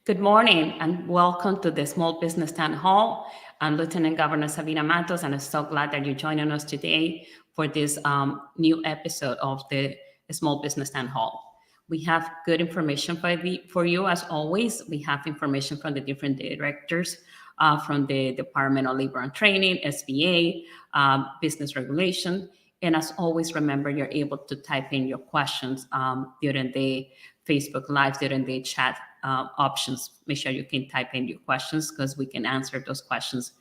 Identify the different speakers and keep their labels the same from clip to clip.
Speaker 1: Good morning and welcome to the Small Business Town Hall. I'm Lieutenant Governor Sabina Matos, and I'm so glad that you're joining us today for this new episode of the Small Business Town Hall. We have good information for you, as always. We have information from the different directors from the Department of Labor and Training, SBA, Business Regulation. And as always, remember you're able to type in your questions during the Facebook Live, during the chat options. Make sure you can type in your questions because we can answer those questions.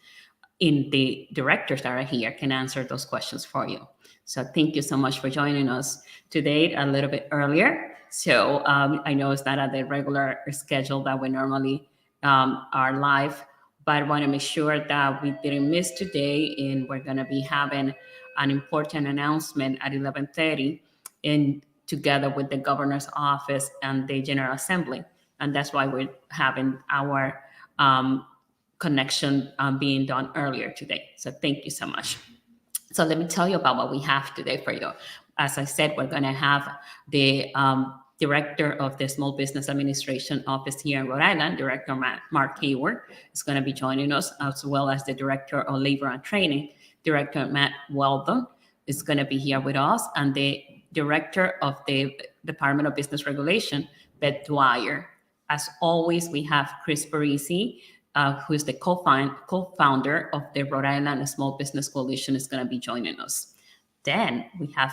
Speaker 1: In the directors that are here can answer those questions for you. So thank you so much for joining us today a little bit earlier. So I know it's not at the regular schedule that we normally are live, but I want to make sure that we didn't miss today, and we're going to be having an important announcement at 11:30 in together with the governor's office and the General Assembly. And that's why we're having our connection being done earlier today. So thank you so much. So let me tell you about what we have today for you. As I said, we're going to have the director of the Small Business Administration Office here in Rhode Island, Director Mark Hayward, is going to be joining us, as well as the Director of Labor and Training, Director Matt Weldon, is going to be here with us, and the Director of the Department of Business Regulation, Beth Dwyer. As always, we have Chris Parisi, who is the co-founder of the Rhode Island Small Business Coalition, is going to be joining us. Then we have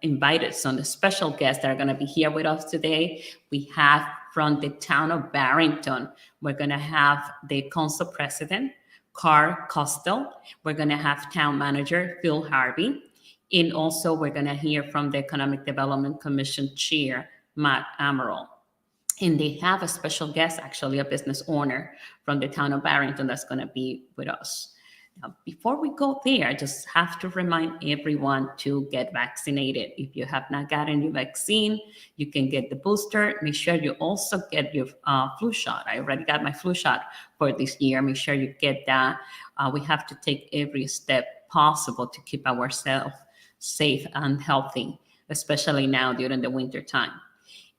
Speaker 1: invited some special guests that are going to be here with us today. We have from the town of Barrington, we're going to have the council president, Carl Costel. We're going to have town manager, Phil Harvey. And also we're going to hear from the Economic Development Commission chair, Matt Amaral. And they have a special guest, actually a business owner from the town of Barrington that's going to be with us. Now, before we go there, I just have to remind everyone to get vaccinated. If you have not gotten your vaccine, you can get the booster. Make sure you also get your flu shot. I already got my flu shot for this year. Make sure you get that. We have to take every step possible to keep ourselves safe and healthy, especially now during the winter time.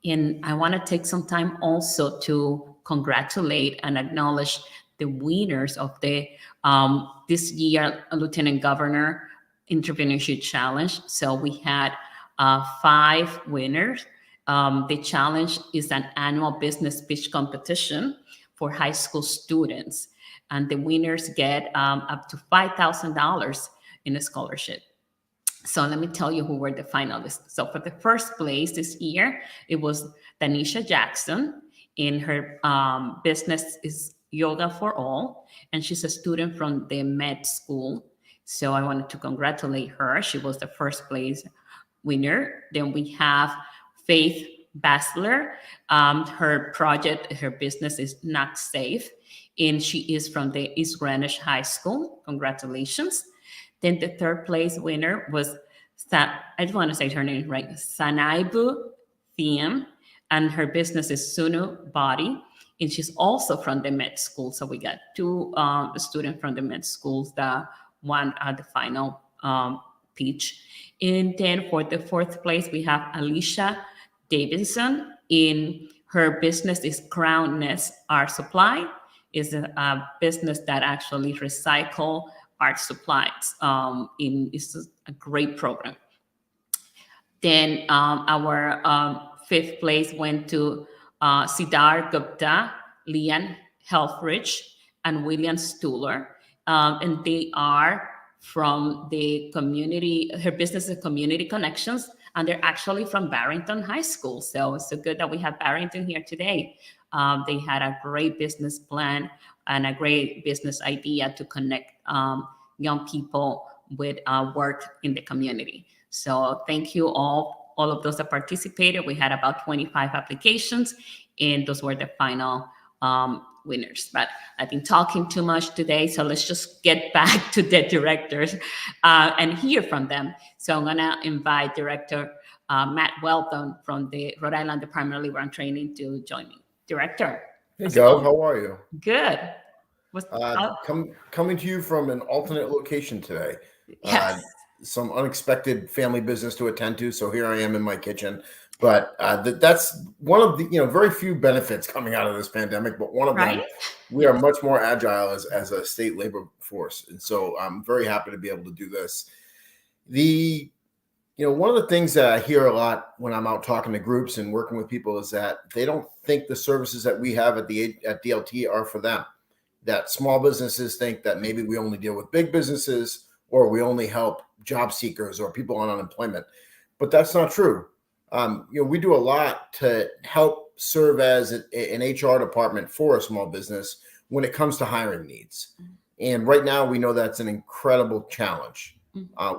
Speaker 1: And I want to take some time also to congratulate and acknowledge the winners of the this year Lieutenant Governor Entrepreneurship Challenge. So we had 5 winners. The challenge is an annual business pitch competition for high school students, and the winners get up to $5,000 in a scholarship. So let me tell you who were the finalists. So for the first place this year, it was Tanisha Jackson. In her business is Yoga for All, and she's a student from the med school. So I wanted to congratulate her. She was the first place winner. Then we have Faith Bassler. Her project, her business is Not Safe, and she is from the East Greenwich High School. Congratulations. Then the third place winner was, I just want to say her name right, Sanaibu Thiem, and her business is Sunu Body, and she's also from the med school. So we got 2 students from the med schools that won at the final pitch. And then for the fourth place, we have Alicia Davidson. In her business is Crown Nest Art Supply. Is a business that actually recycle art supplies. It's a great program. Then our 5th place went to Siddhar Gupta, Leanne Helfrich, and William Stuhler. And they are from the community, her business is Community Connections, and they're actually from Barrington High School. So it's so good that we have Barrington here today. They had a great business plan and a great business idea to connect young people with work in the community. So thank you all of those that participated. We had about 25 applications, and those were the final winners. But I've been talking too much today, so let's just get back to the directors and hear from them. So I'm gonna invite Director Matt Weldon from the Rhode Island Department of Labor and Training to join me. Director.
Speaker 2: Hey, Gov, how are you?
Speaker 1: Good.
Speaker 2: Coming to you from an alternate location today.
Speaker 1: Yes.
Speaker 2: Some unexpected family business to attend to, so here I am in my kitchen. But that's one of the very few benefits coming out of this pandemic. But one of them,
Speaker 1: Right?
Speaker 2: we are much more agile as a state labor force, and so I'm very happy to be able to do this. The One of the things that I hear a lot when I'm out talking to groups and working with people is that they don't think the services that we have at DLT are for them. That small businesses think that maybe we only deal with big businesses, or we only help job seekers or people on unemployment. But that's not true. We do a lot to help serve as an HR department for a small business when it comes to hiring needs. And right now, we know that's an incredible challenge.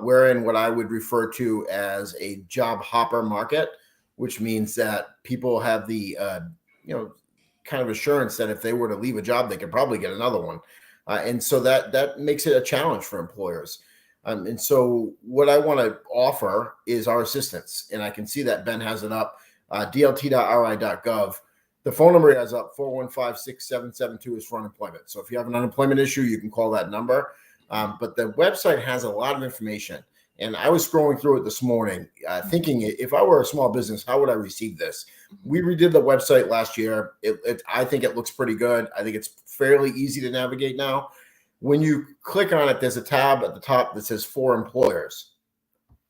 Speaker 2: We're in what I would refer to as a job hopper market, which means that people have the kind of assurance that if they were to leave a job, they could probably get another one, and so that makes it a challenge for employers. And so what I want to offer is our assistance, and I can see that Ben has it up, dlt.ri.gov. The phone number he has up, 415-6772, is for unemployment. So if you have an unemployment issue, you can call that number. But the website has a lot of information. And I was scrolling through it this morning, thinking, if I were a small business, how would I receive this? We redid the website last year. I think it looks pretty good. I think it's fairly easy to navigate now. When you click on it, there's a tab at the top that says for employers.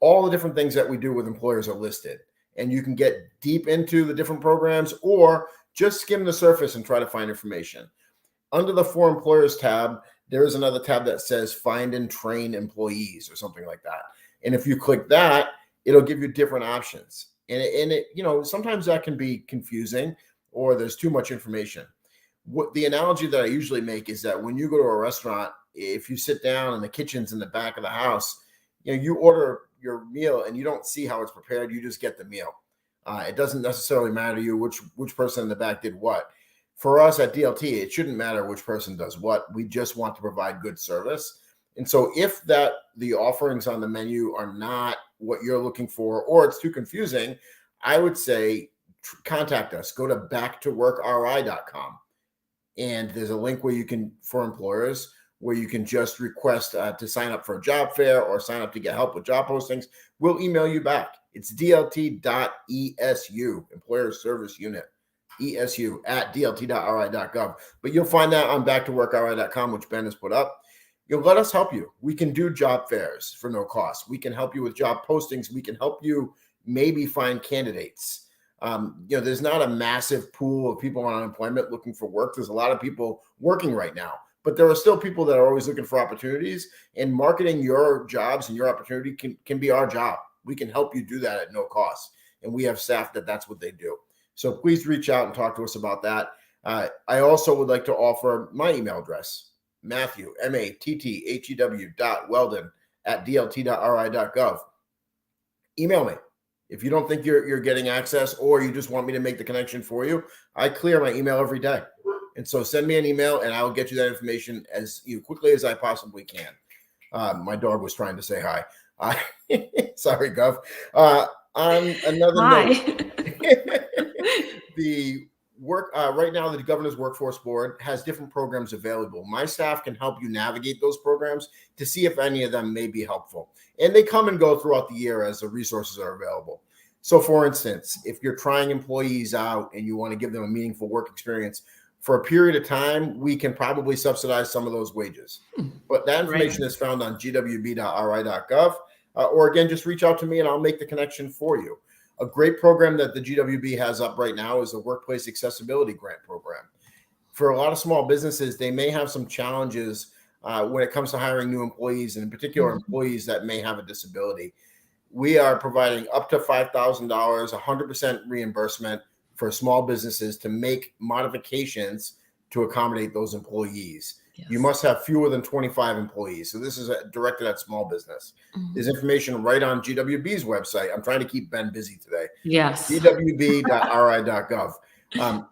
Speaker 2: All the different things that we do with employers are listed. And you can get deep into the different programs or just skim the surface and try to find information. Under the for employers tab, there is another tab that says find and train employees or something like that. And if you click that, it'll give you different options. And it sometimes that can be confusing or there's too much information. What the analogy that I usually make is that when you go to a restaurant, if you sit down and the kitchen's in the back of the house, you order your meal and you don't see how it's prepared. You just get the meal. It doesn't necessarily matter to you which person in the back did what. For us at DLT, it shouldn't matter which person does what. We just want to provide good service. And so if the offerings on the menu are not what you're looking for, or it's too confusing, I would say contact us. Go to backtoworkri.com. And there's a link for employers where you can just request to sign up for a job fair or sign up to get help with job postings. We'll email you back. It's dlt.esu, Employer Service Unit. ESU at dlt.ri.gov. But you'll find that on backtoworkri.com, which Ben has put up. You'll let us help you. We can do job fairs for no cost. We can help you with job postings. We can help you maybe find candidates. There's not a massive pool of people on unemployment looking for work. There's a lot of people working right now, but there are still people that are always looking for opportunities, and marketing your jobs and your opportunity can be our job. We can help you do that at no cost. And we have staff that's what they do. So please reach out and talk to us about that. I also would like to offer my email address, Matthew, MATTHEW.Weldon @dlt.ri.gov. Email me. If you don't think you're getting access or you just want me to make the connection for you, I clear my email every day. And so send me an email and I'll get you that information as quickly as I possibly can. My dog was trying to say hi. Sorry, Gov. On another note, the work right now, the Governor's Workforce Board has different programs available. My staff can help you navigate those programs to see if any of them may be helpful. And they come and go throughout the year as the resources are available. So for instance, if you're trying employees out and you want to give them a meaningful work experience for a period of time, we can probably subsidize some of those wages. But that information is found on gwb.ri.gov. Or again, just reach out to me and I'll make the connection for you. A great program that the GWB has up right now is the Workplace Accessibility Grant Program. For a lot of small businesses, they may have some challenges when it comes to hiring new employees, and in particular, employees that may have a disability. We are providing up to $5,000, 100% reimbursement for small businesses to make modifications to accommodate those employees. Yes. You must have fewer than 25 employees. So this is directed at small business. There's information right on GWB's website. I'm trying to keep Ben busy today.
Speaker 1: Yes.
Speaker 2: gwb.ri.gov.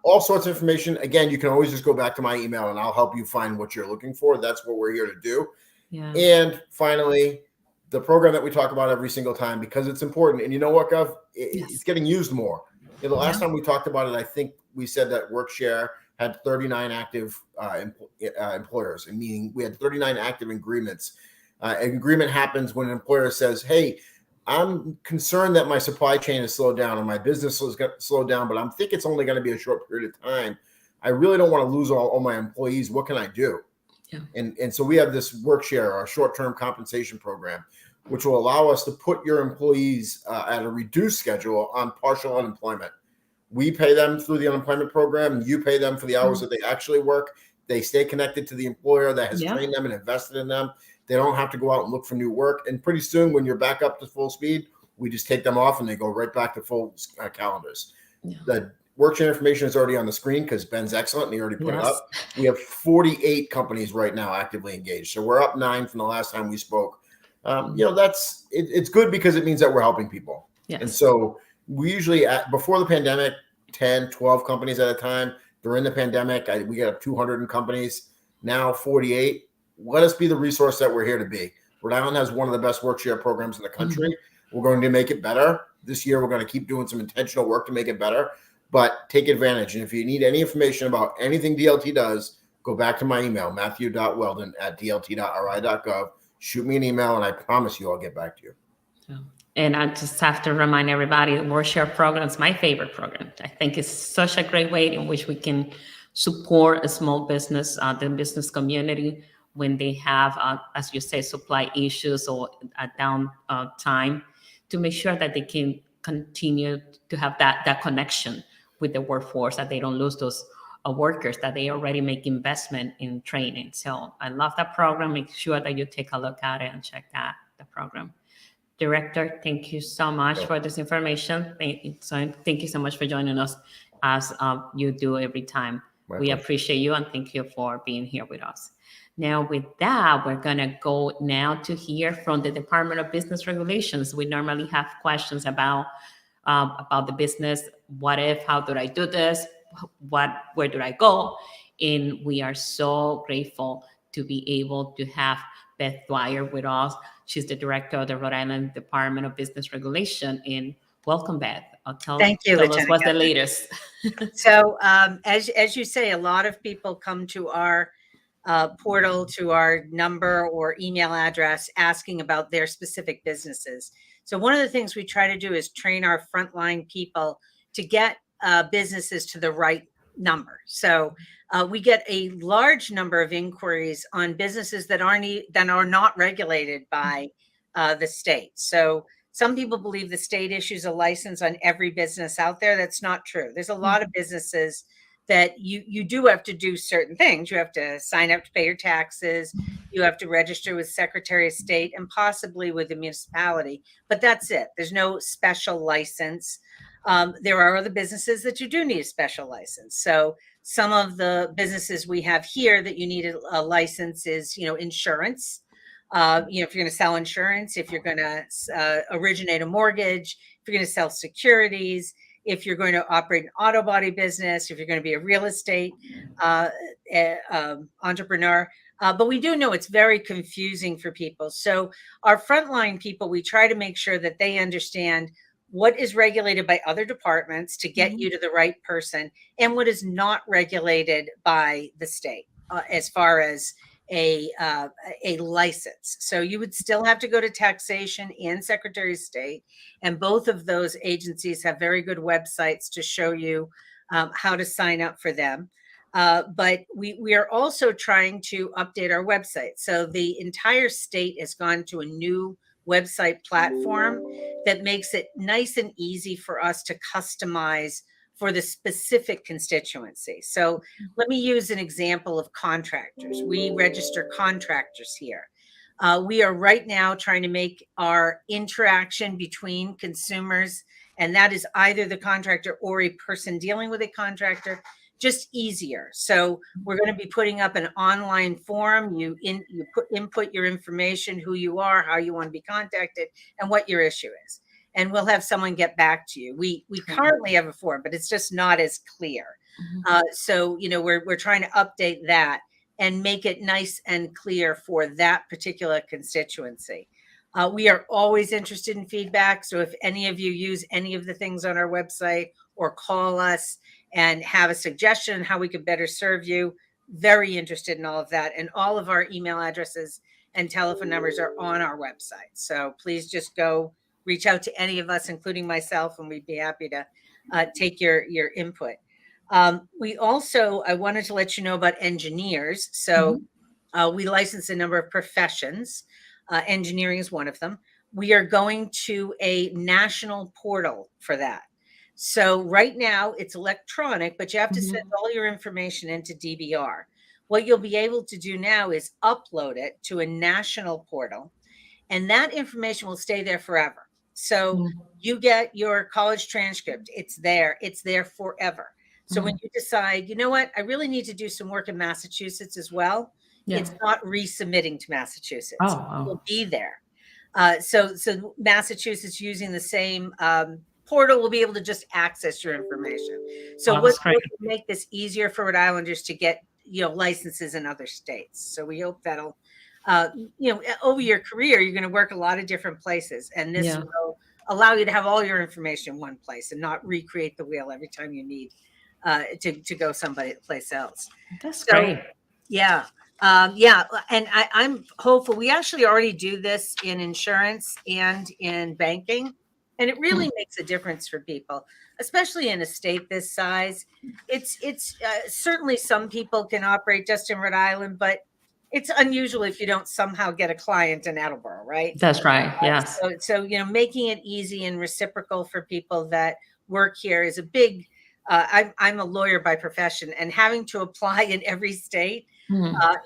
Speaker 2: All sorts of information. Again, you can always just go back to my email and I'll help you find what you're looking for. That's what we're here to do. Yeah. And finally, the program that we talk about every single time, because it's important. And you know what, Gov? It's getting used more. The last time we talked about it, I think we said that WorkShare had 39 active employers, meaning we had 39 active agreements. An agreement happens when an employer says, hey, I'm concerned that my supply chain has slowed down and my business has got slowed down, but I think it's only going to be a short period of time. I really don't want to lose all my employees. What can I do?
Speaker 1: Yeah.
Speaker 2: And so we have this work share, our short-term compensation program, which will allow us to put your employees at a reduced schedule on partial unemployment. We pay them through the unemployment program. You pay them for the hours that they actually work. They stay connected to the employer that has trained them and invested in them. They don't have to go out and look for new work. And pretty soon, when you're back up to full speed, we just take them off and they go right back to full calendars. Yeah. The work share information is already on the screen because Ben's excellent and he already put it up. We have 48 companies right now actively engaged. So we're up 9 from the last time we spoke. It's good because it means that we're helping people. Yes. And so we usually, before the pandemic, 10, 12 companies at a time. During the pandemic, we got 200 companies. Now 48. Let us be the resource that we're here to be. Rhode Island has one of the best work share programs in the country. Mm-hmm. We're going to make it better. This year, we're going to keep doing some intentional work to make it better, but take advantage. And if you need any information about anything DLT does, go back to my email, matthew.weldon@dlt.ri.gov. Shoot me an email, and I promise you I'll get back to you.
Speaker 1: Yeah. And I just have to remind everybody, the work share program is my favorite program. I think it's such a great way in which we can support a small business, the business community, when they have, as you say, supply issues or a down time, to make sure that they can continue to have that connection with the workforce, that they don't lose those workers, that they already make investment in training. So I love that program. Make sure that you take a look at it and check the program. Director, thank you so much for this information. Thank you so much for joining us as you do every time. We appreciate you and thank you for being here with us. Now, with that, we're going to go now to hear from the Department of Business Regulations. We normally have questions about the business. What if? How do I do this? Where do I go? And we are so grateful to be able to have Beth Dwyer with us. She's the director of the Rhode Island Department of Business Regulation. And welcome, Beth.
Speaker 3: Thank you,
Speaker 1: tell us what's the latest.
Speaker 3: So, as you say, a lot of people come to our portal, to our number or email address, asking about their specific businesses. So one of the things we try to do is train our frontline people to get businesses to the right number. So we get a large number of inquiries on businesses that are not regulated by the state. So some people believe the state issues a license on every business out there. That's not true. There's a lot of businesses that you do have to do certain things. You have to sign up to pay your taxes. You have to register with Secretary of State and possibly with the municipality. But that's it. There's no special license. There are other businesses that you do need a special license. So some of the businesses we have here that you need a license is, insurance. If you're going to sell insurance, if you're going to originate a mortgage, if you're going to sell securities, if you're going to operate an auto body business, if you're going to be a real estate entrepreneur. But we do know it's very confusing for people. So our frontline people, we try to make sure that they understand what is regulated by other departments to get you to the right person and what is not regulated by the state as far as a license. So you would still have to go to taxation and Secretary of State, and both of those agencies have very good websites to show you how to sign up for them. But we are also trying to update our website. So the entire state has gone to a new website platform that makes it nice and easy for us to customize for the specific constituency. So let me use an example of contractors. We register contractors here. We are right now trying to make our interaction between consumers, and that is either the contractor or a person dealing with a contractor, just easier. So we're going to be putting up an online form. You input your information, who you are, how you want to be contacted, and what your issue is. And we'll have someone get back to you. We currently have a form, but it's just not as clear. So, we're trying to update that and make it nice and clear for that particular constituency. We are always interested in feedback. So if any of you use any of the things on our website or call us and have a suggestion how we could better serve you, very interested in all of that. And all of our email addresses and telephone numbers are on our website. So please just go reach out to any of us, including myself, and we'd be happy to take your input. We also, I wanted to let you know about engineers. So we license a number of professions. Engineering is one of them. We are going to a national portal for that. So right now it's electronic, but you have to send all your information into DBR. What you'll be able to do now is upload it to a national portal, and that information will stay there forever. So you get your college transcript. It's there forever. So when you decide, you know what, I really need to do some work in Massachusetts as well, it's not resubmitting to Massachusetts.
Speaker 1: Oh,
Speaker 3: It will be there. So Massachusetts, using the same portal, will be able to just access your information. So what will make this easier for Rhode Islanders to get, licenses in other states. So we hope that'll, over your career, you're going to work a lot of different places, and this will allow you to have all your information in one place and not recreate the wheel every time you need to go someplace else.
Speaker 1: That's great.
Speaker 3: Yeah. And I'm hopeful. We actually already do this in insurance and in banking, and it really makes a difference for people, especially in a state this size. It's certainly some people can operate just in Rhode Island, but it's unusual if you don't somehow get a client in Attleboro, right?
Speaker 1: That's right. Yes.
Speaker 3: So making it easy and reciprocal for people that work here is a big. I'm a lawyer by profession, and having to apply in every state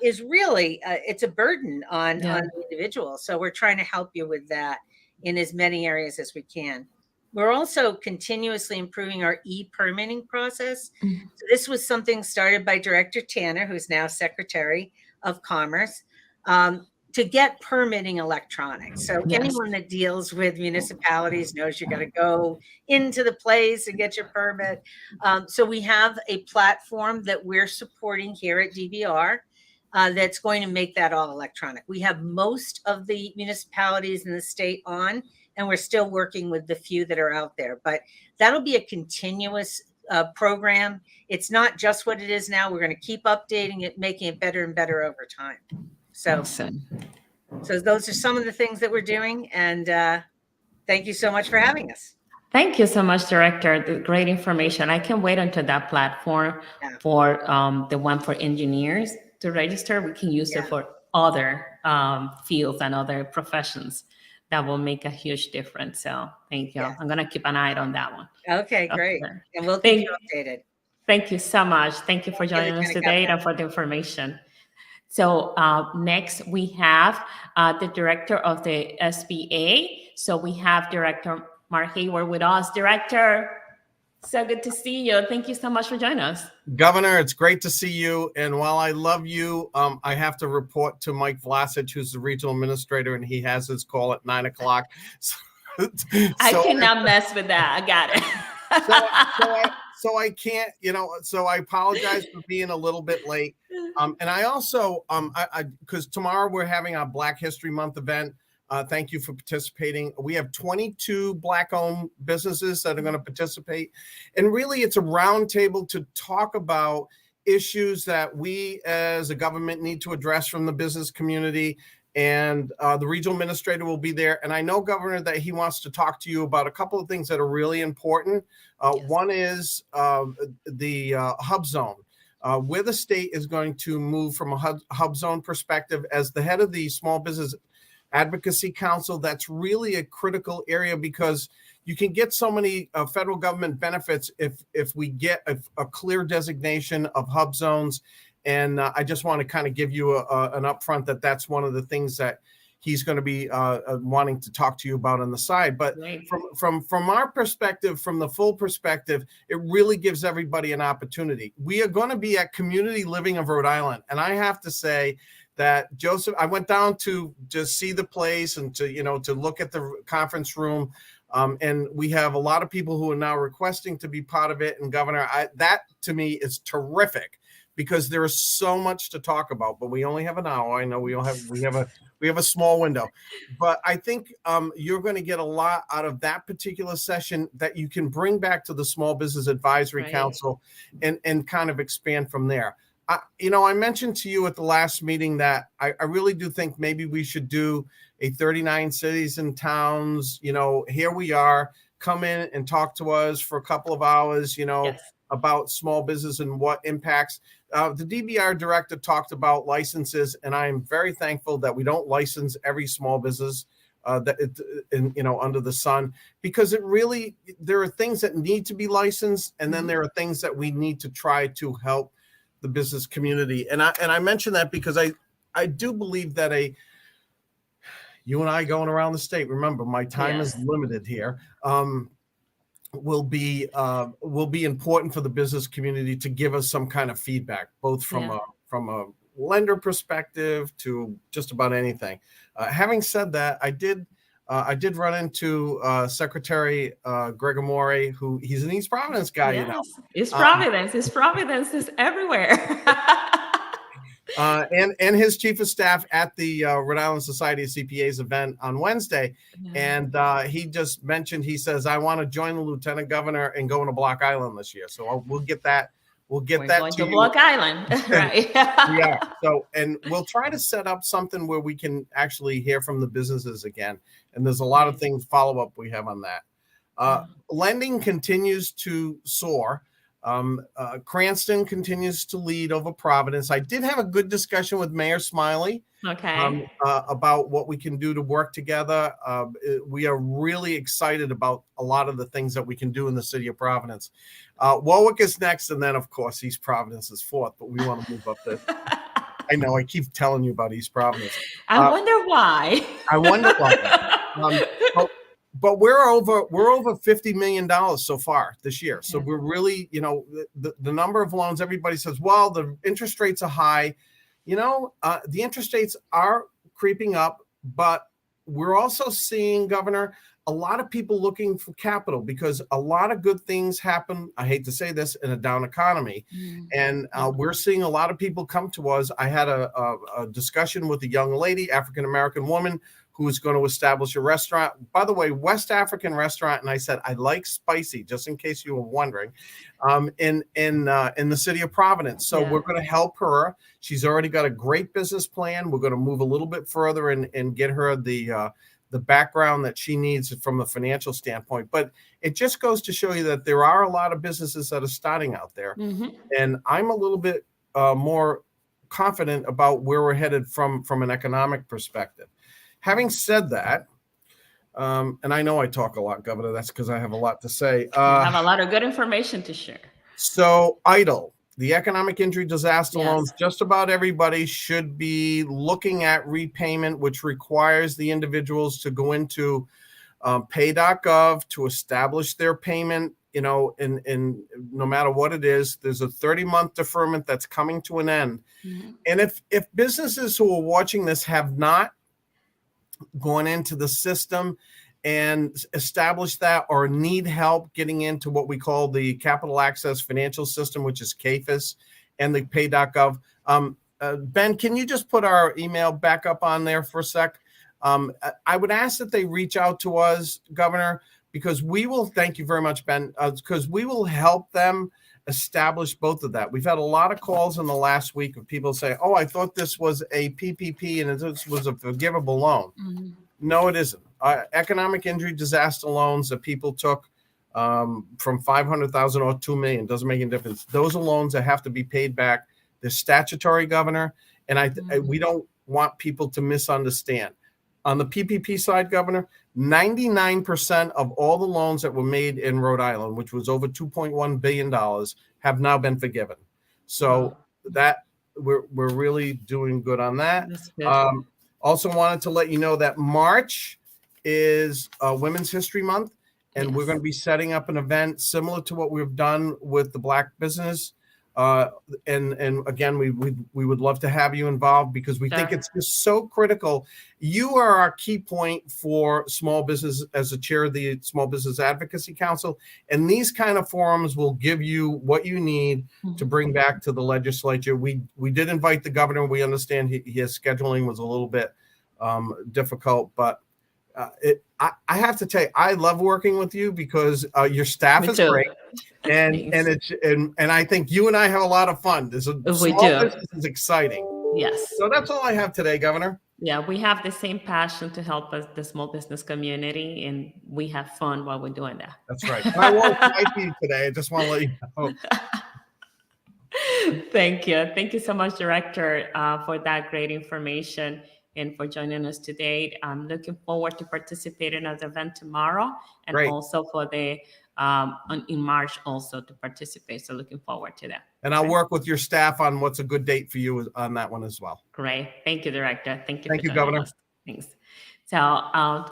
Speaker 3: is really it's a burden on the individual. So we're trying to help you with that in as many areas as we can. We're also continuously improving our e-permitting process. So this was something started by Director Tanner, who's now Secretary of Commerce, to get permitting electronic. So anyone that deals with municipalities knows you got to go into the place and get your permit. So we have a platform that we're supporting here at DBR that's going to make that all electronic. We have most of the municipalities in the state on, and we're still working with the few that are out there. But that'll be a continuous program. It's not just what it is now. We're going to keep updating it, making it better and better over time. So those are some of the things that we're doing, and thank you so much for having us.
Speaker 1: Thank you so much, Director. Great information. I can wait until that platform for the one for engineers to register. We can use it for other fields and other professions. That will make a huge difference. So thank you. I'm going to keep an eye on that one.
Speaker 3: Okay, great. And we'll keep you updated.
Speaker 1: Thank you so much. Thank you for joining us today and for the information. So next we have the director of the SBA. So we have Director Mark Hayward with us. Director, so good to see you. Thank you so much for joining us.
Speaker 4: Governor, it's great to see you. And while I love you, I have to report to Mike Vlasic, who's the regional administrator, and he has his call at 9 o'clock.
Speaker 1: I cannot mess with that. I got it.
Speaker 4: So I can't, so I apologize for being a little bit late. And I also, because tomorrow we're having our Black History Month event. Thank you for participating. We have 22 Black-owned businesses that are going to participate. And really, it's a roundtable to talk about issues that we as a government need to address from the business community. And the regional administrator will be there. And I know, Governor, that he wants to talk to you about a couple of things that are really important. One is the hub zone. Where the state is going to move from a hub zone perspective. As the head of the Small Business Advocacy Council, that's really a critical area, because you can get so many federal government benefits if we get a clear designation of hub zones. And I just want to kind of give you an upfront that's one of the things that he's going to be wanting to talk to you about on the side. But from our perspective, from the full perspective, it really gives everybody an opportunity. We are going to be at Community Living of Rhode Island. And I have to say that, Joseph, I went down to just see the place and to look at the conference room. And we have a lot of people who are now requesting to be part of it. And Governor, that to me is terrific, because there is so much to talk about, but we only have an hour. I know we have a small window, but I think you're going to get a lot out of that particular session that you can bring back to the Small Business Advisory Council and kind of expand from there. I mentioned to you at the last meeting that I really do think maybe we should do a 39 cities and towns, here we are, come in and talk to us for a couple of hours,
Speaker 1: Yes.
Speaker 4: about small business and what impacts. The DBR director talked about licenses, and I am very thankful that we don't license every small business under the sun, because there are things that need to be licensed, and then there are things that we need to try to help the business community. And I mention that because I do believe that you and I going around the state, remember my time is limited here, will be important for the business community to give us some kind of feedback, both from a lender perspective to just about anything. Having said that, I did run into Secretary Gregor Mori, who he's an East Providence guy,
Speaker 1: East Providence. East Providence is everywhere.
Speaker 4: And his chief of staff at the Rhode Island Society of CPAs event on Wednesday. And he just mentioned, he says, I want to join the lieutenant governor and go into Block Island this year. So we'll get that. We're going
Speaker 1: to Block Island, right?
Speaker 4: Yeah. So, and we'll try to set up something where we can actually hear from the businesses again. And there's a lot of things, follow up we have on that. Lending continues to soar. Cranston continues to lead over Providence. I did have a good discussion with Mayor Smiley about what we can do to work together. We are really excited about a lot of the things that we can do in the city of Providence. Warwick is next, and then of course East Providence is fourth, but we want to move up there. I know I keep telling you about East Providence.
Speaker 1: I wonder why.
Speaker 4: But we're over $50 million so far this year. So we're really, the number of loans, everybody says, well, the interest rates are high. The interest rates are creeping up, but we're also seeing, Governor, a lot of people looking for capital, because a lot of good things happen, I hate to say this, in a down economy. And we're seeing a lot of people come to us. I had a discussion with a young lady, African-American woman, who is going to establish a restaurant. By the way, West African restaurant. And I said, I like spicy, just in case you were wondering, in the city of Providence. So we're going to help her. She's already got a great business plan. We're going to move a little bit further and get her the background that she needs from a financial standpoint. But it just goes to show you that there are a lot of businesses that are starting out there. And I'm a little bit more confident about where we're headed from an economic perspective. Having said that, and I know I talk a lot, Governor, that's because I have a lot to say.
Speaker 1: You have a lot of good information to share.
Speaker 4: So EIDL, the economic injury disaster loans, just about everybody should be looking at repayment, which requires the individuals to go into pay.gov to establish their payment, and no matter what it is, there's a 30-month deferment that's coming to an end. And if businesses who are watching this have not going into the system and establish that, or need help getting into what we call the Capital Access Financial System, which is CAFIS, and the pay.gov. Ben, can you just put our email back up on there for a sec? I would ask that they reach out to us, Governor, because we will, thank you very much, Ben, because we will help them establish both of that. We've had a lot of calls in the last week of people saying, oh, I thought this was a PPP and this was a forgivable loan. No, it isn't. Economic injury disaster loans that people took from $500,000 or $2 million, doesn't make any difference. Those are loans that have to be paid back. They're statutory, Governor, and we don't want people to misunderstand. On the PPP side, Governor, 99% of all the loans that were made in Rhode Island, which was over $2.1 billion, have now been forgiven. So that we're really doing good on that. Also wanted to let you know that March is Women's History Month, and we're going to be setting up an event similar to what we've done with the Black business. And again, we would love to have you involved, because we think it's just so critical. You are our key point for small business as the chair of the Small Business Advocacy Council. And these kind of forums will give you what you need to bring back to the legislature. We did invite the governor. We understand his scheduling was a little bit difficult, but I have to tell you, I love working with you, because your staff is great. And I think you and I have a lot of fun. Small business is exciting.
Speaker 1: Yes.
Speaker 4: So that's all I have today, Governor.
Speaker 1: Yeah, we have the same passion to help us, the small business community, and we have fun while we're doing that.
Speaker 4: That's right. I won't fight you today. I just want to let you know.
Speaker 1: Thank you. Thank you so much, Director, for that great information and for joining us today. I'm looking forward to participating at the event tomorrow and
Speaker 4: Great.
Speaker 1: also for the in March also to participate. So looking forward to that.
Speaker 4: And I'll work with your staff on what's a good date for you on that one as well.
Speaker 1: Great. Thank you, Director. Thank you
Speaker 4: Thank
Speaker 1: for
Speaker 4: you,
Speaker 1: joining
Speaker 4: Governor.
Speaker 1: us. Thanks. So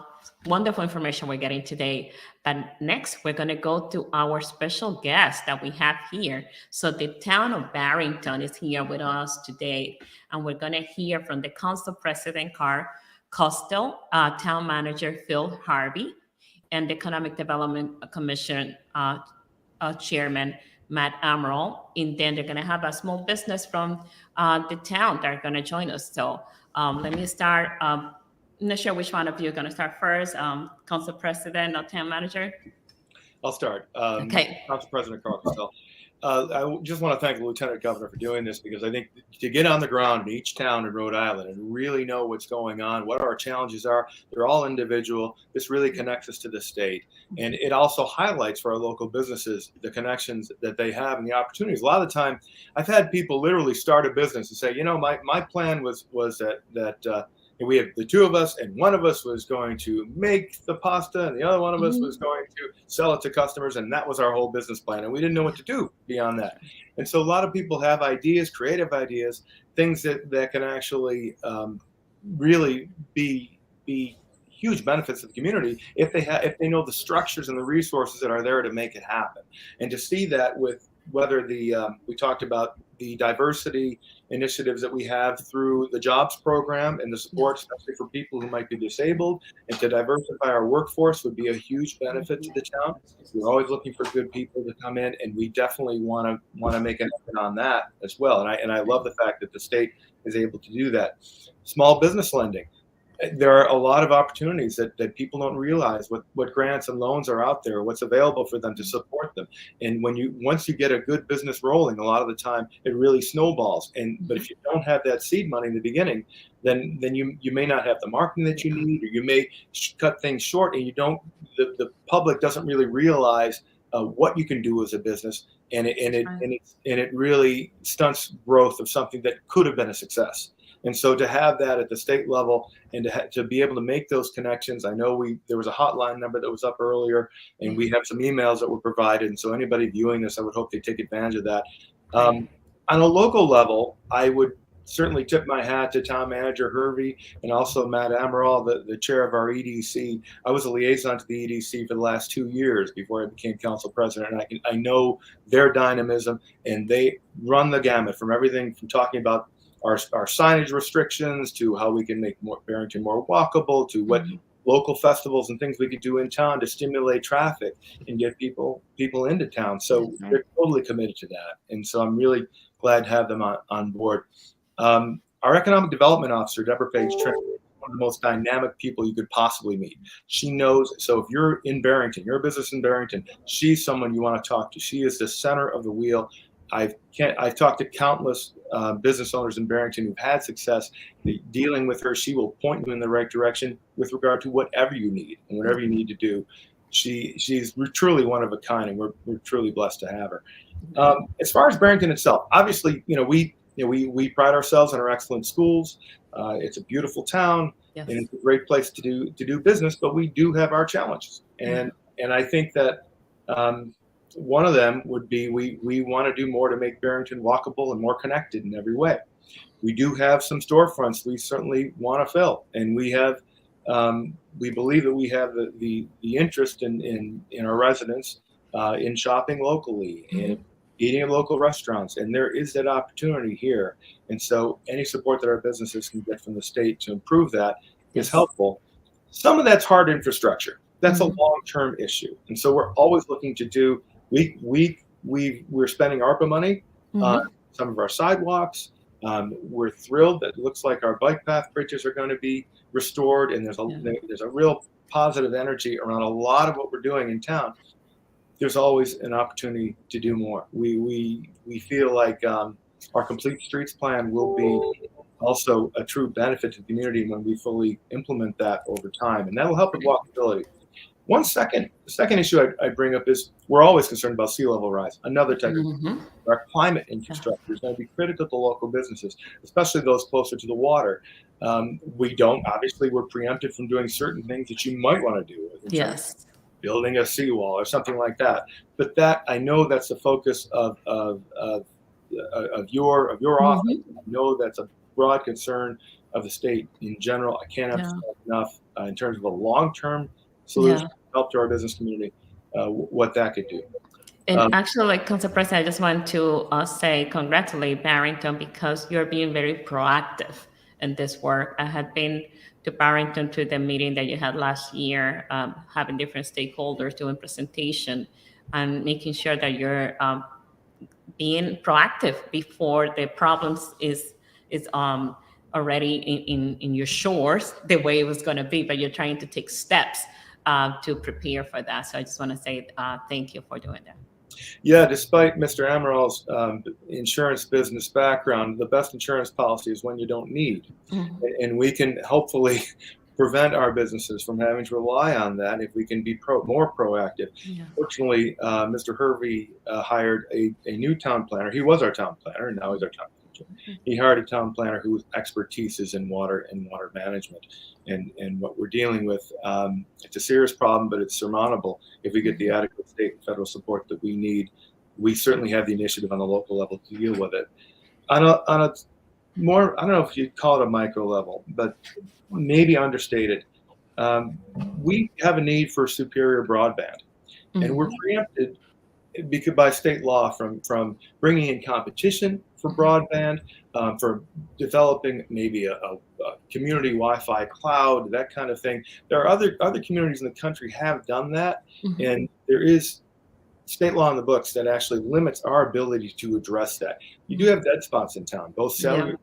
Speaker 1: wonderful information we're getting today. But next, we're going to go to our special guest that we have here. So the town of Barrington is here with us today, and we're going to hear from the Council President, Carl Costello, Town Manager, Phil Harvey, and the Economic Development Commission Chairman, Matt Amaral. And then they're going to have a small business from the town that are going to join us. So let me start. I'm not sure which one of you are going to start first. Council President or Town Manager?
Speaker 5: I'll start.
Speaker 1: Okay.
Speaker 5: Council President Carl Costello. I just want to thank the Lieutenant Governor for doing this, because I think to get on the ground in each town in Rhode Island and really know what's going on, what our challenges are, they're all individual. This really connects us to the state. And it also highlights for our local businesses the connections that they have and the opportunities. A lot of the time, I've had people literally start a business and say, you know, my plan was that we have the two of us, and one of us was going to make the pasta, and the other one of us was going to sell it to customers, and that was our whole business plan, and we didn't know what to do beyond that. And so a lot of people have ideas, creative ideas, things that can actually really be huge benefits to the community if they know the structures and the resources that are there to make it happen. And to see that with whether we talked about the diversity initiatives that we have through the jobs program and the support, especially for people who might be disabled, and to diversify our workforce would be a huge benefit to the town. We're always looking for good people to come in, and we definitely want to make an effort on that as well. And I love the fact that the state is able to do that. Small business lending. There are a lot of opportunities that people don't realize what grants and loans are out there, what's available for them to support them. And once you get a good business rolling, a lot of the time it really snowballs. But if you don't have that seed money in the beginning, then you may not have the marketing that you need, or you may cut things short, and the public doesn't really realize what you can do as a business, and it really stunts growth of something that could have been a success. And so to have that at the state level and to be able to make those connections, I know there was a hotline number that was up earlier, and we have some emails that were provided. And so anybody viewing this, I would hope they take advantage of that. On a local level, I would certainly tip my hat to Town Manager Hervey and also Matt Amaral, the chair of our EDC. I was a liaison to the EDC for the last 2 years before I became council president. And I know their dynamism, and they run the gamut from everything from talking about our signage restrictions to how we can make Barrington more walkable, to what local festivals and things we could do in town to stimulate traffic and get people into town. So they're totally committed to that. And so I'm really glad to have them on board. Our economic development officer, Deborah Page Trent, is one of the most dynamic people you could possibly meet. She knows. So if you're in Barrington, you're a business in Barrington, she's someone you want to talk to. She is the center of the wheel. I've talked to countless business owners in Barrington who've had success. Dealing with her, she will point you in the right direction with regard to whatever you need and whatever you need to do. She's truly one of a kind, and we're truly blessed to have her. As far as Barrington itself, obviously, we pride ourselves on our excellent schools. It's a beautiful town, and it's a great place to do business. But we do have our challenges, and I think that. One of them would be we want to do more to make Barrington walkable and more connected in every way. We do have some storefronts we certainly want to fill, and we believe that we have the interest in our residents in shopping locally and eating at local restaurants, and there is that opportunity here. And so any support that our businesses can get from the state to improve that is helpful. Some of that's hard infrastructure. That's a long-term issue, and so we're always looking to do. We're spending ARPA money on some of our sidewalks. We're thrilled that it looks like our bike path bridges are going to be restored, and there's a real positive energy around a lot of what we're doing in town. There's always an opportunity to do more. We feel like Our complete streets plan will be also a true benefit to the community when we fully implement that over time, and that will help with walkability. The second issue I bring up is we're always concerned about sea level rise. Another type of
Speaker 1: Mhm.
Speaker 5: our climate infrastructure is going to be critical to local businesses, especially those closer to the water. We're preempted from doing certain things that you might want to do in terms
Speaker 1: Yes.
Speaker 5: of building a seawall or something like that. But that I know that's the focus of your office.
Speaker 1: Mhm.
Speaker 5: I know that's a broad concern of the state in general. I can't
Speaker 1: Yeah.
Speaker 5: emphasize enough in terms of a long-term solution
Speaker 1: Yeah.
Speaker 5: to help to our business community, what that could do.
Speaker 1: And actually, Council President, I just want to congratulate Barrington because you're being very proactive in this work. I had been to Barrington to the meeting that you had last year, having different stakeholders doing presentation and making sure that you're being proactive before the problems is already in your shores the way it was going to be, but you're trying to take steps to prepare for that. So I just want to say thank you for doing that.
Speaker 5: Yeah, despite Mr. Amaral's insurance business background, the best insurance policy is one you don't need.
Speaker 1: Mhm.
Speaker 5: And we can hopefully prevent our businesses from having to rely on that if we can be more proactive.
Speaker 1: Yeah.
Speaker 5: Fortunately, Mr. Hervey hired a new town planner. He was our town planner, and now he's our town manager. He hired a town planner whose expertise is in water and water management. And what we're dealing with, it's a serious problem, but it's surmountable if we get the adequate state and federal support that we need. We certainly have the initiative on the local level to deal with it. On a more, I don't know if you'd call it a micro level, but maybe understated. We have a need for superior broadband, and we're preempted because by state law from bringing in competition for broadband, for developing maybe a community Wi-Fi cloud, that kind of thing. There are other communities in the country have done that, and there is state law in the books that actually limits our ability to address that. You do have dead spots in town, both cellular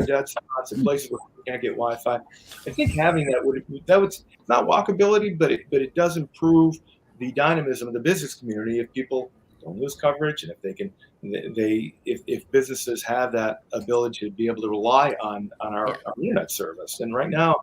Speaker 5: dead spots and places where you can't get Wi-Fi. I think having that would not walkability, but it does improve the dynamism of the business community if people don't lose coverage, and if they can, if businesses have that ability to be able to rely on our internet service. And right now,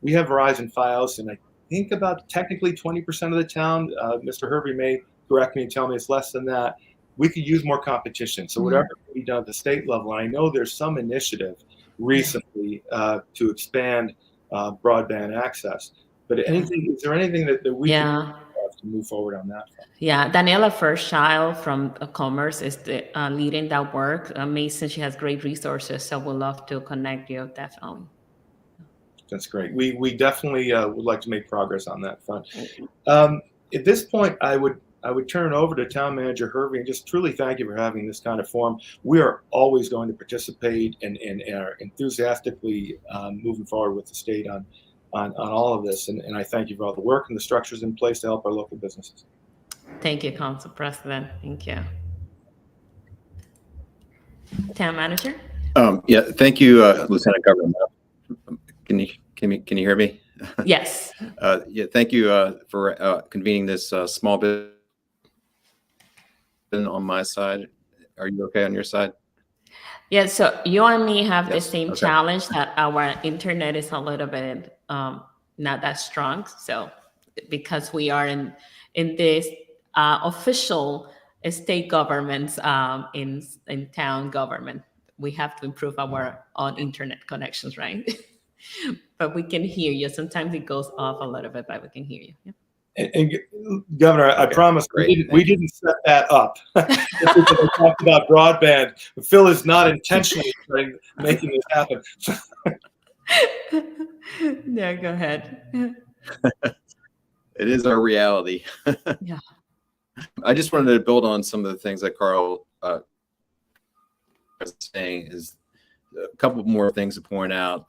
Speaker 5: we have Verizon Fios, and I think about technically 20% of the town. Mr. Hervey may correct me and tell me it's less than that. We could use more competition. So whatever can be done at the state level, and I know there's some initiative recently to expand broadband access. But is there anything that we can do to move forward on that front?
Speaker 1: Yeah, Daniela Fairchild from Commerce is leading that work. Mason, she has great resources, so we'd love to connect you, definitely.
Speaker 5: That's great. We definitely would like to make progress on that front. At this point, I would turn it over to Town Manager Hervey and just truly thank you for having this kind of forum. We are always going to participate and are enthusiastically moving forward with the state on all of this. And I thank you for all the work and the structures in place to help our local businesses.
Speaker 1: Thank you, Council President. Thank you. Town Manager?
Speaker 6: Yeah, thank you, Lieutenant Governor. Can you hear me?
Speaker 1: Yes.
Speaker 6: Yeah, thank you for convening this small business on my side. Are you okay on your side?
Speaker 1: Yeah, so you and me have the same challenge that our internet is a little bit not that strong. So because we are in this official state governments in town government, we have to improve our own internet connections, right? But we can hear you. Sometimes it goes off a little bit, but we can hear you. Yeah.
Speaker 5: And Governor, I promise we didn't set that up. We talked about broadband. Phil is not intentionally making this happen.
Speaker 1: Yeah, go ahead.
Speaker 6: It is our reality.
Speaker 1: Yeah.
Speaker 6: I just wanted to build on some of the things that Carl was saying. Is a couple more things to point out.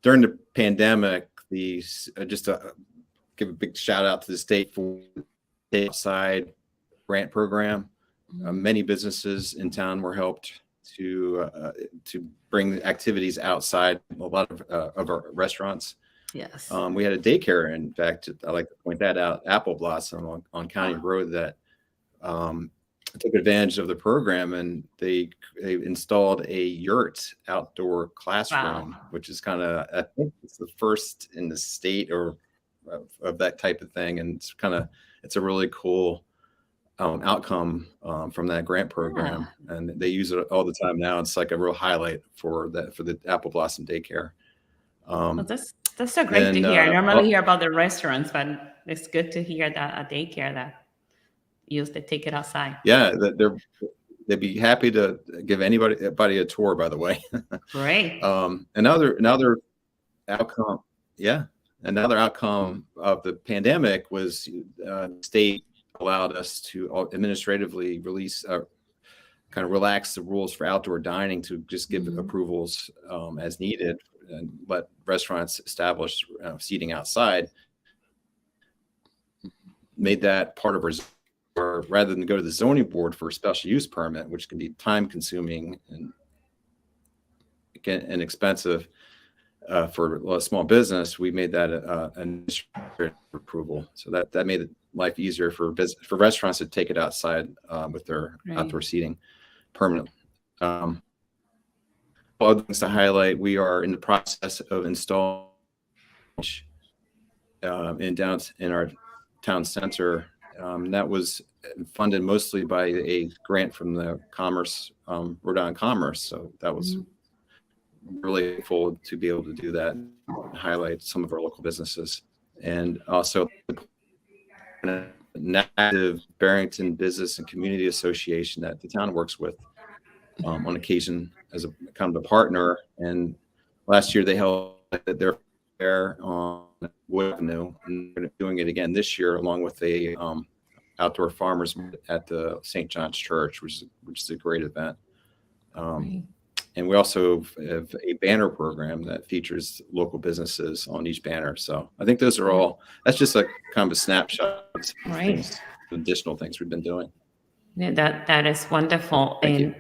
Speaker 6: During the pandemic, give a big shout out to the state for the outside grant program. Many businesses in town were helped to bring activities outside a lot of our restaurants.
Speaker 1: Yes.
Speaker 6: We had a daycare. In fact, I like to point that out, Apple Blossom on County Road, that took advantage of the program, and they installed a yurt outdoor classroom, which is kind of, I think it's the first in the state or of that type of thing. And it's a really cool outcome from that grant program, and they use it all the time now. It's like a real highlight for the Apple Blossom Daycare.
Speaker 1: Well, that's so great to hear. I normally hear about the restaurants, but it's good to hear that a daycare that use the ticket outside.
Speaker 6: Yeah, they'd be happy to give anybody a tour, by the way.
Speaker 1: Great.
Speaker 6: Another outcome, another outcome of the pandemic was state allowed us to administratively release, kind of relax the rules for outdoor dining to just give approvals as needed and let restaurants establish seating outside. Made that part of our, rather than go to the zoning board for a special use permit, which can be time consuming and expensive for a small business, we made that an approval. So that made life easier for restaurants to take it outside with their outdoor seating permanently. Other things to highlight: we are in the process of installing in our town center. That was funded mostly by a grant from the Rhode Island Commerce. So that was really cool to be able to do that, and highlight some of our local businesses, and also an active Barrington Business and Community Association that the town works with on occasion as a kind of a partner. And last year they held their fair on Wood Avenue, and they're doing it again this year along with a outdoor farmers at the St. John's Church, which is a great event. And we also have a banner program that features local businesses on each banner. So I think those are all, that's just a kind of a snapshot of additional things we've been doing.
Speaker 1: Yeah, that is wonderful.
Speaker 6: Thank you.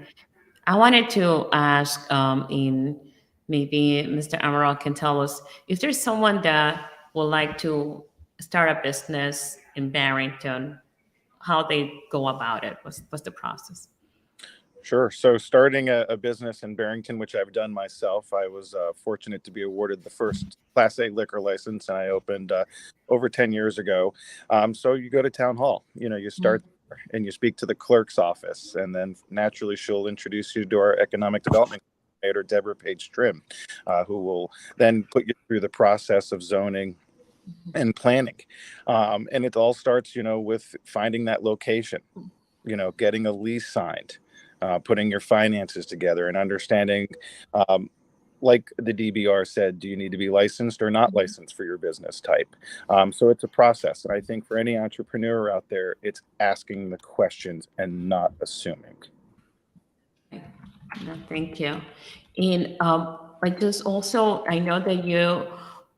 Speaker 1: I wanted to ask, in maybe Mr. Amaral can tell us if there's someone that would like to start a business in Barrington, how they go about it. What's the process?
Speaker 7: Sure. So starting a business in Barrington, which I've done myself, I was fortunate to be awarded the first Class A liquor license, and I opened over 10 years ago. So you go to town hall, you start and you speak to the clerk's office, and then naturally she'll introduce you to our economic development coordinator, Deborah Page Trim, who will then put you through the process of zoning and planning. And it all starts, with finding that location, getting a lease signed, putting your finances together, and understanding, like the DBR said, do you need to be licensed or not licensed for your business type? So it's a process. And I think for any entrepreneur out there, it's asking the questions and not assuming.
Speaker 1: Thank you. And like this also, I know that you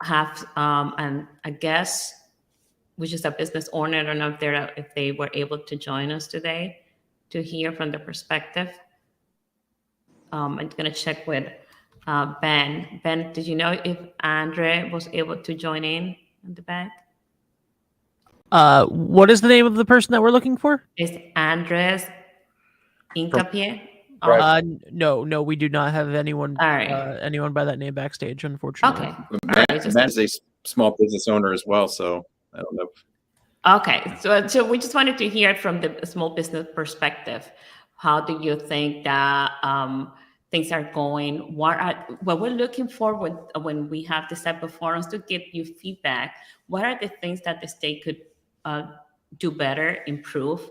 Speaker 1: have and I guess, which is a business owner. I don't know if they were able to join us today to hear from the perspective. I'm going to check with Ben. Ben, did you know if Andre was able to join in the back?
Speaker 8: What is the name of the person that we're looking for?
Speaker 1: It's Andres Incapie.
Speaker 8: No, we do not have anyone.
Speaker 1: All right.
Speaker 8: Anyone by that name backstage, unfortunately.
Speaker 1: Okay.
Speaker 6: Matt is a small business owner as well, so I don't know.
Speaker 1: Okay, so we just wanted to hear from the small business perspective. How do you think that things are going? What we're looking for when we have this type of forums to give you feedback? What are the things that the state could do better, improve?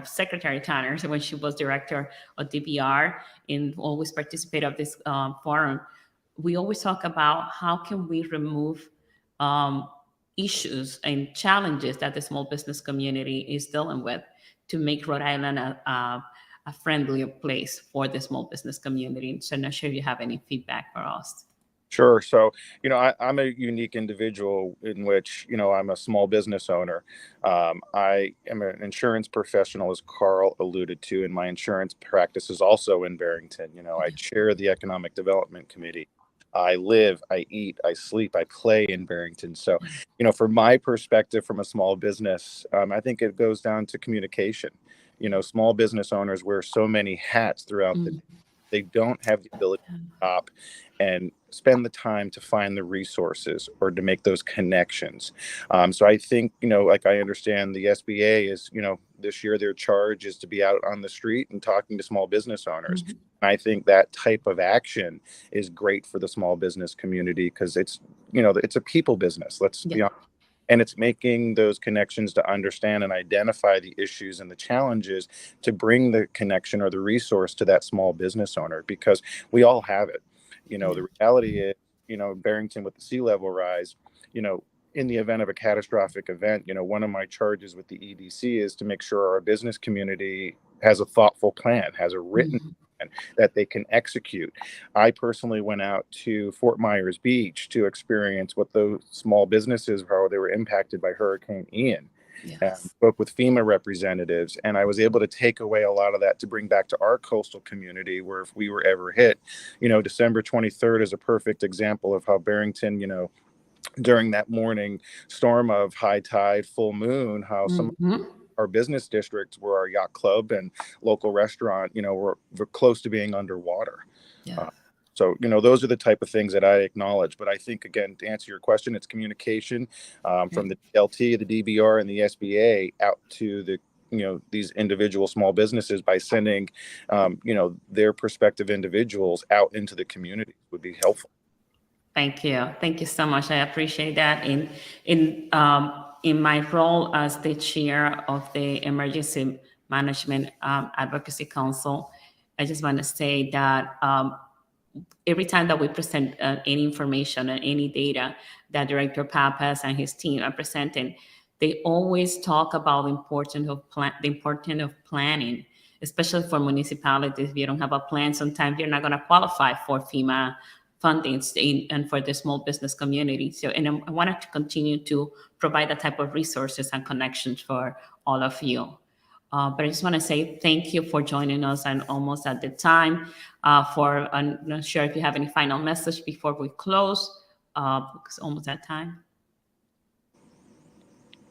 Speaker 1: Secretary Tanner, so when she was director of DBR and always participate of this forum, we always talk about how can we remove issues and challenges that the small business community is dealing with to make Rhode Island a friendlier place for the small business community. So I'm not sure if you have any feedback for us.
Speaker 7: Sure. So, I'm a unique individual in which, I'm a small business owner. I am an insurance professional, as Carl alluded to, and my insurance practice is also in Barrington. I chair the Economic Development Committee. I live, I eat, I sleep, I play in Barrington. So, from my perspective, from a small business, I think it goes down to communication. Small business owners wear so many hats throughout the day. They don't have the ability to stop and spend the time to find the resources or to make those connections. So I think, like I understand the SBA is, this year their charge is to be out on the street and talking to small business owners. I think that type of action is great for the small business community because it's a people business. Let's be honest. And it's making those connections to understand and identify the issues and the challenges to bring the connection or the resource to that small business owner, because we all have it. The reality is, Barrington with the sea level rise, in the event of a catastrophic event, one of my charges with the EDC is to make sure our business community has a thoughtful plan, has a written plan that they can execute. I personally went out to Fort Myers Beach to experience what those small businesses, how they were impacted by Hurricane Ian. And spoke with FEMA representatives, and I was able to take away a lot of that to bring back to our coastal community, where if we were ever hit, December 23rd is a perfect example of how Barrington, during that morning storm of high tide, full moon, how some our business districts where our yacht club and local restaurant, were close to being underwater. So, those are the type of things that I acknowledge. But I think, again, to answer your question, it's communication from the DLT, the DBR, and the SBA out to the, these individual small businesses by sending, their prospective individuals out into the community would be helpful.
Speaker 1: Thank you. Thank you so much. I appreciate that. In my role as the chair of the Emergency Management Advocacy Council, I just want to say that every time that we present any information and any data that Director Pappas and his team are presenting, they always talk about the importance of planning, especially for municipalities. If you don't have a plan, sometimes you're not going to qualify for FEMA funding and for the small business community. So, and I wanted to continue to provide that type of resources and connections for all of you. But I just want to say thank you for joining us, and almost at the time. I'm not sure if you have any final message before we close, because almost at time.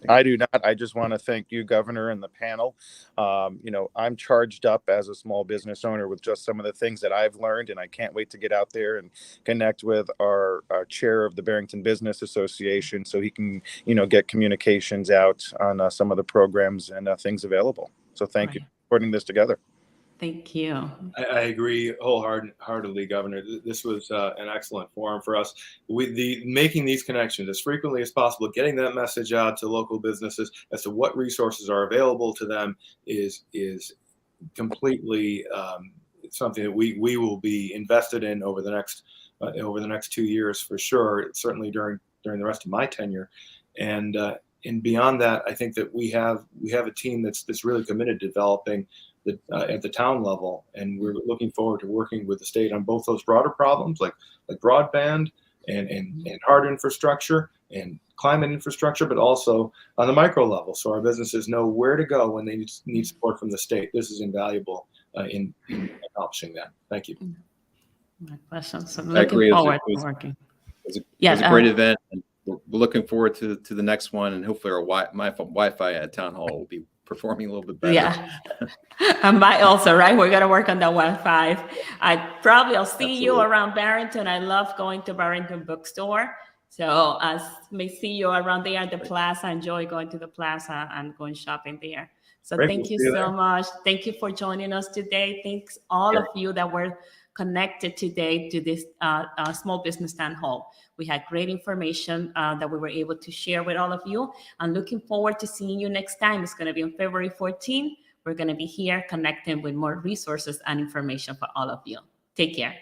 Speaker 7: I do not. I just want to thank you, Governor, and the panel. I'm charged up as a small business owner with just some of the things that I've learned, and I can't wait to get out there and connect with our chair of the Barrington Business Association so he can, get communications out on some of the programs and things available. So thank you for putting this together.
Speaker 1: Thank you.
Speaker 5: I agree wholeheartedly, Governor. This was an excellent forum for us. Making these connections as frequently as possible, getting that message out to local businesses as to what resources are available to them is completely something that we will be invested in over the next 2 years for sure. Certainly during the rest of my tenure, and beyond that, I think that we have a team that's really committed to developing at the town level, and we're looking forward to working with the state on both those broader problems like broadband and hard infrastructure and climate infrastructure, but also on the micro level, so our businesses know where to go when they need support from the state. This is invaluable in accomplishing that. Thank you.
Speaker 1: My question. So looking forward to working.
Speaker 6: It was a great event, and we're looking forward to the next one, and hopefully my Wi-Fi at Town Hall will be performing a little bit better.
Speaker 1: Yeah. And by also, right? We're going to work on that Wi-Fi. I'll see you around Barrington. I love going to Barrington Bookstore. So I may see you around there at the plaza. I enjoy going to the plaza and going shopping there. So thank you so much. Thank you for joining us today. Thanks all of you that were connected today to this small business town hall. We had great information that we were able to share with all of you. I'm looking forward to seeing you next time. It's going to be on February 14th. We're going to be here connecting with more resources and information for all of you. Take care.